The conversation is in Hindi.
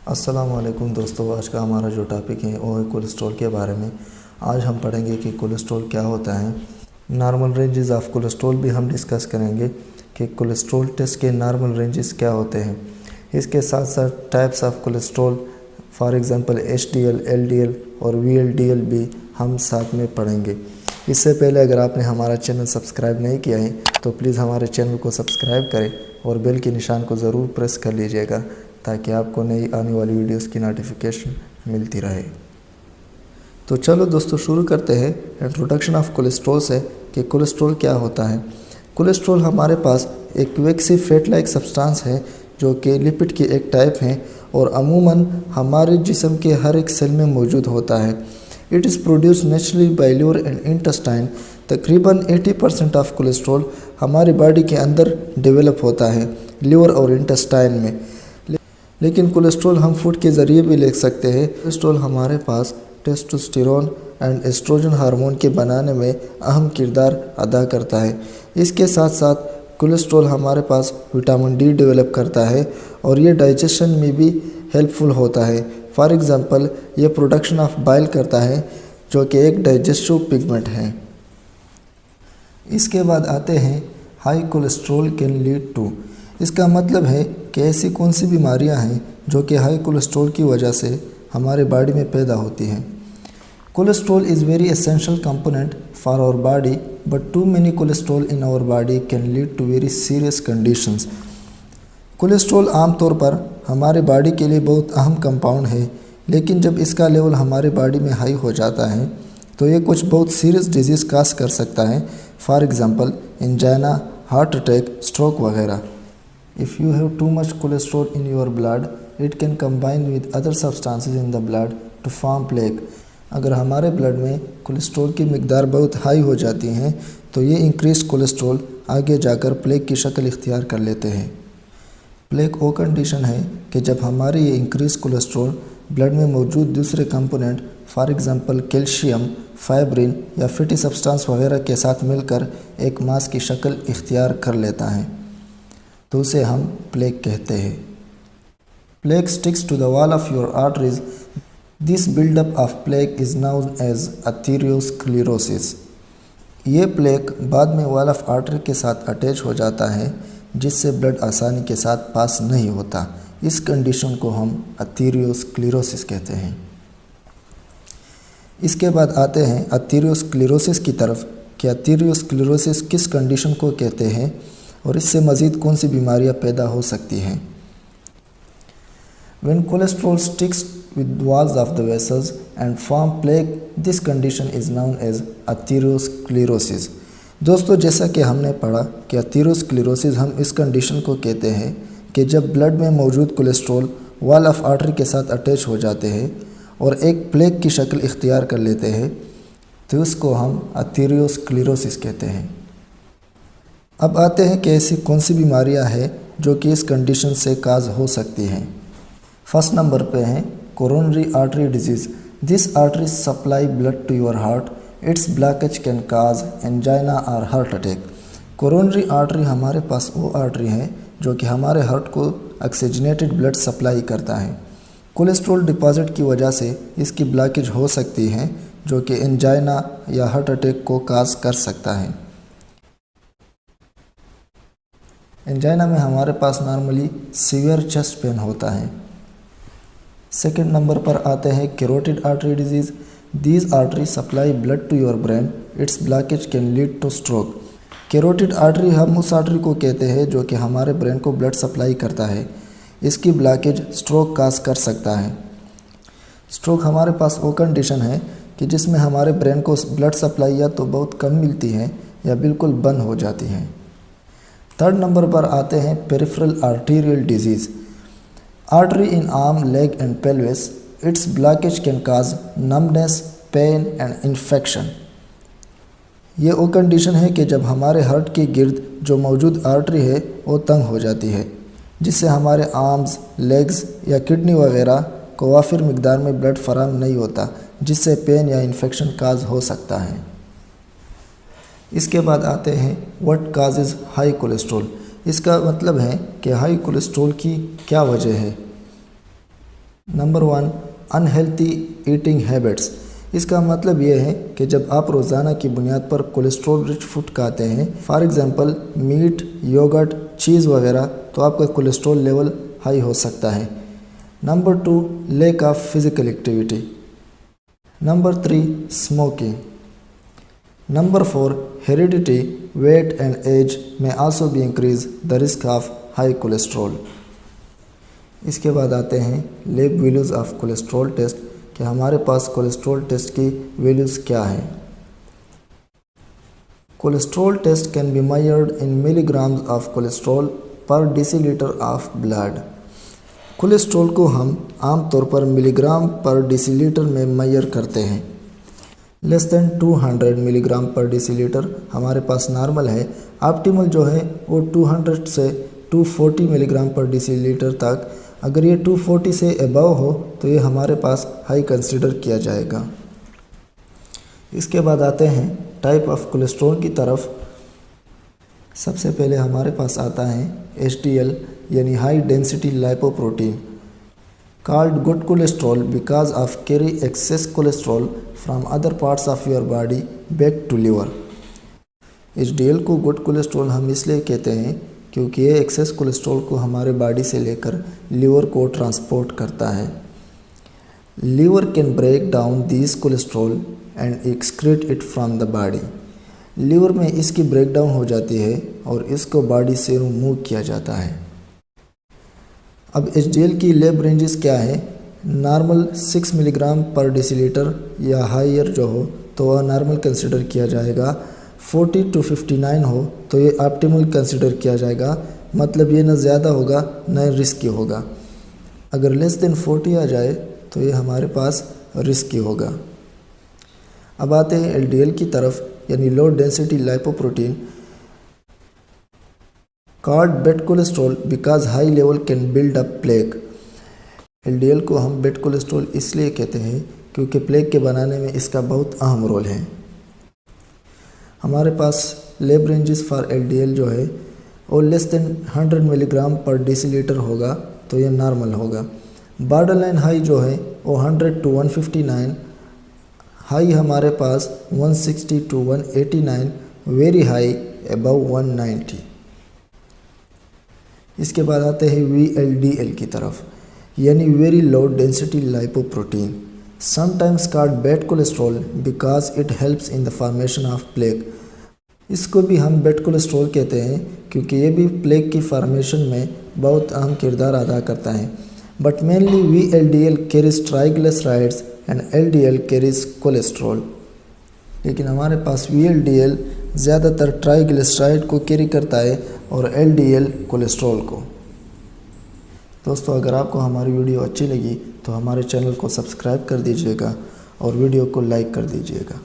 अस्सलाम वालेकुम दोस्तों, आज का हमारा जो टॉपिक है वो है कोलेस्ट्रॉल के बारे में। आज हम पढ़ेंगे कि कोलेस्ट्रॉल क्या होता है। नॉर्मल रेंजेस ऑफ कोलेस्ट्रॉल भी हम डिस्कस करेंगे कि कोलेस्ट्रॉल टेस्ट के नॉर्मल रेंजेस क्या होते हैं। इसके साथ साथ types of cholesterol, for example HDL, LDL और VLDL भी हम साथ में पढ़ेंगे। इससे पहले अगर आपने हमारा चैनल सब्सक्राइब नहीं किया है तो प्लीज़ हमारे चैनल को सब्सक्राइब करें और बेल के निशान को ज़रूर प्रेस कर लीजिएगा ताकि आपको नई आने वाली वीडियोस की नोटिफिकेशन मिलती रहे। तो चलो दोस्तों शुरू करते हैं इंट्रोडक्शन ऑफ कोलेस्ट्रॉल से कि कोलेस्ट्रॉल क्या होता है। कोलेस्ट्रॉल हमारे पास एक वैक्सी फैट लाइक सब्सटेंस है जो कि लिपिड की एक टाइप है और अमूमन हमारे जिस्म के हर एक सेल में मौजूद होता है। It is produce naturally bye liver and intestine. तकरीबन 80% ऑफ कोलेस्ट्रॉल हमारी बॉडी के अंदर डेवलप होता है लिवर और इंटेस्टाइन में। लेकिन कोलेस्ट्रॉल हम फूड के ज़रिए भी ले सकते हैं। कोलेस्ट्रॉल हमारे पास टेस्टोस्टेरोन एंड एस्ट्रोजन हार्मोन के बनाने में अहम किरदार अदा करता है। इसके साथ साथ कोलेस्ट्रॉल हमारे पास विटामिन D डेवलप करता है और ये डाइजेशन में भी हेल्पफुल होता है। फॉर एग्ज़ाम्पल ये प्रोडक्शन ऑफ बाइल करता है जो कि एक डाइजेस्टिव पिगमेंट है। इसके बाद आते हैं high cholesterol can lead to. इसका मतलब है कि ऐसी कौन सी बीमारियां हैं जो कि हाई कोलेस्ट्रॉल की वजह से हमारे बॉडी में पैदा होती हैं। Cholesterol is very essential component for our body but too many cholesterol in our body can lead to very serious conditions. Cholesterol आमतौर पर हमारे बॉडी के लिए बहुत अहम कंपाउंड है, लेकिन जब इसका लेवल हमारे बॉडी में हाई हो जाता है तो ये कुछ बहुत सीरियस डिजीज़ काज कर सकता है। For example angina, heart attack, stroke वगैरह। If you have too much cholesterol in your blood, it can combine with other substances in the blood to form plaque. अगर हमारे ब्लड में कोलेस्ट्रॉल की मिकदार बहुत हाई हो जाती हैं तो ये इंक्रीज कोलेस्ट्रॉल आगे जाकर प्लेक की शक्ल इख्तियार कर लेते हैं। प्लेक वो कंडीशन है कि जब हमारे ये इंक्रीज कोलेस्ट्रॉल ब्लड में मौजूद दूसरे component for example calcium, fibrin या फैटी सब्सटेंस वगैरह के साथ मिलकर एक मास की शक्ल इख्तियार कर लेता है तो उसे हम प्लेक कहते हैं। Plaque sticks to the wall of your arteries. This buildup of plaque is known as atherosclerosis. ये प्लेक बाद में वॉल ऑफ आर्टरी के साथ अटैच हो जाता है जिससे ब्लड आसानी के साथ पास नहीं होता। इस कंडीशन को हम अथेरोस्क्लेरोसिस कहते हैं। इसके बाद आते हैं अथेरोस्क्लेरोसिस की तरफ कि अथेरोस्क्लेरोसिस किस कंडीशन को कहते हैं और इससे मज़ीद कौन सी बीमारियां पैदा हो सकती हैं। When cholesterol sticks with walls of the vessels and form plaque, this condition is known as atherosclerosis. दोस्तों, जैसा कि हमने पढ़ा कि अथेरोस्क्लेरोसिस हम इस कंडीशन को कहते हैं कि जब ब्लड में मौजूद कोलेस्ट्रॉल वॉल ऑफ आर्टरी के साथ अटैच हो जाते हैं और एक प्लेक की शक्ल इख्तियार कर लेते हैं तो उसको हम अथेरोस्क्लेरोसिस कहते हैं। अब आते हैं कि ऐसी कौन सी बीमारियां हैं जो कि इस कंडीशन से काज हो सकती हैं। फर्स्ट नंबर पे है coronary artery disease. This artery supply blood to your heart. Its blockage can cause angina और हार्ट अटैक। कोरोनरी आर्टरी हमारे पास वो आर्टरी है जो कि हमारे हार्ट को ऑक्सीजनेटेड ब्लड सप्लाई करता है। कोलेस्ट्रॉल डिपॉजिट की वजह से इसकी ब्लॉकेज हो सकती है जो कि एंजाइना या हार्ट अटैक को काज कर सकता है। एंजाइना में हमारे पास नॉर्मली सीवियर चेस्ट पेन होता है। सेकंड नंबर पर आते हैं carotid artery disease. These artery supply blood to your brain. Its blockage can lead to stroke. Carotid artery हम उस आर्टरी को कहते हैं जो कि हमारे ब्रेन को ब्लड सप्लाई करता है। इसकी ब्लॉकेज स्ट्रोक काज कर सकता है। स्ट्रोक हमारे पास वो कंडीशन है कि जिसमें हमारे ब्रेन को ब्लड सप्लाई या तो बहुत कम मिलती है या बिल्कुल बंद हो जाती है। थर्ड नंबर पर आते हैं peripheral arterial disease. Artery in arm, leg and pelvis. Its blockage can cause numbness, pain and infection. ये वो कंडीशन है कि जब हमारे हार्ट के गिर्द जो मौजूद आर्टरी है वो तंग हो जाती है जिससे हमारे आर्म्स, लेग्स या किडनी वगैरह को वाफिर मिकदार में ब्लड फराहम नहीं होता जिससे पेन या इन्फेक्शन काज हो सकता है। इसके बाद आते हैं व्हाट काजेज़ हाई कोलेस्ट्रॉल। इसका मतलब है कि हाई कोलेस्ट्रॉल की क्या वजह है। Number 1, unhealthy eating habits. इसका मतलब ये है कि जब आप रोज़ाना की बुनियाद पर कोलेस्ट्रॉल रिच फूड खाते हैं, for example meat, yogurt, cheese वगैरह, तो आपका कोलेस्ट्रॉल लेवल हाई हो सकता है। Number 2, lack of physical activity. Number 3, smoking. Number 4, heredity, weight and age may also be increase the risk of high cholesterol. इसके बाद आते हैं lab values of cholesterol test, कि हमारे पास कोलेस्ट्रॉल टेस्ट की वैल्यूज़ क्या हैं। Cholesterol test can be measured in milligrams of cholesterol पर डेसीलीटर ऑफ ब्लड। कोलेस्ट्रॉल को हम आमतौर पर मिलीग्राम पर डेसीलीटर में मेजर करते हैं। लेस देन 200 मिलीग्राम पर डेसीलीटर हमारे पास नॉर्मल है। ऑप्टिमल जो है वो 200 से 240 मिलीग्राम पर डेसीलीटर तक। अगर ये 240 से अबव हो तो ये हमारे पास हाई कंसीडर किया जाएगा। इसके बाद आते हैं टाइप ऑफ कोलेस्ट्रॉल की तरफ। सबसे पहले हमारे पास आता है HDL यानी high density lipoprotein, called good cholesterol because of carry excess cholesterol from other parts of your body back to liver. HDL को गुड कोलेस्ट्रॉल हम इसलिए कहते हैं क्योंकि ये एक्सेस कोलेस्ट्रॉल को हमारे बॉडी से लेकर लीवर को ट्रांसपोर्ट करता है। Liver can break down this cholesterol and excrete it from the body. Liver में इसकी ब्रेक डाउन हो जाती है और इसको बॉडी से रिमूव किया जाता है। अब HDL की लैब रेंजेस क्या है। नॉर्मल 6 मिलीग्राम पर डेसीलीटर या हायर जो हो तो वह नॉर्मल कंसिडर किया जाएगा। 40 to 59 हो तो ये ऑप्टिमल कंसिडर किया जाएगा, मतलब ये न ज़्यादा होगा न रिस्की होगा। अगर लेस देन 40 आ जाए तो ये हमारे पास रिस्की होगा। अब आते हैं LDL की तरफ, यानी low density lipoprotein, called bed cholesterol because high level can build up plaque. LDL को हम बेड कोलेस्ट्रॉल इसलिए कहते हैं क्योंकि प्लेक के बनाने में इसका बहुत अहम रोल है। हमारे पास लैब रेंजेस फॉर LDL जो है वो लेस देन 100 मिलीग्राम पर डेसीलीटर होगा तो ये नॉर्मल होगा। बॉर्डर लाइन हाई जो है वो 100 to 159, हाई हमारे पास 160 to 189, वेरी हाई अबव 190। इसके बाद आते हैं VLDL की तरफ, यानी very low density lipoprotein, sometimes called bad cholesterol because it helps in the formation of plaque. इसको भी हम बैड कोलेस्ट्रॉल कहते हैं क्योंकि ये भी प्लेक की फॉर्मेशन में बहुत अहम किरदार अदा करता है। But mainly VLDL carries triglycerides and LDL carries cholesterol. लेकिन हमारे पास VLDL ज़्यादातर ट्राइग्लिसराइड को कैरी करता है और LDL कोलेस्ट्रॉल को। दोस्तों, अगर आपको हमारी वीडियो अच्छी लगी तो हमारे चैनल को सब्सक्राइब कर दीजिएगा और वीडियो को लाइक कर दीजिएगा।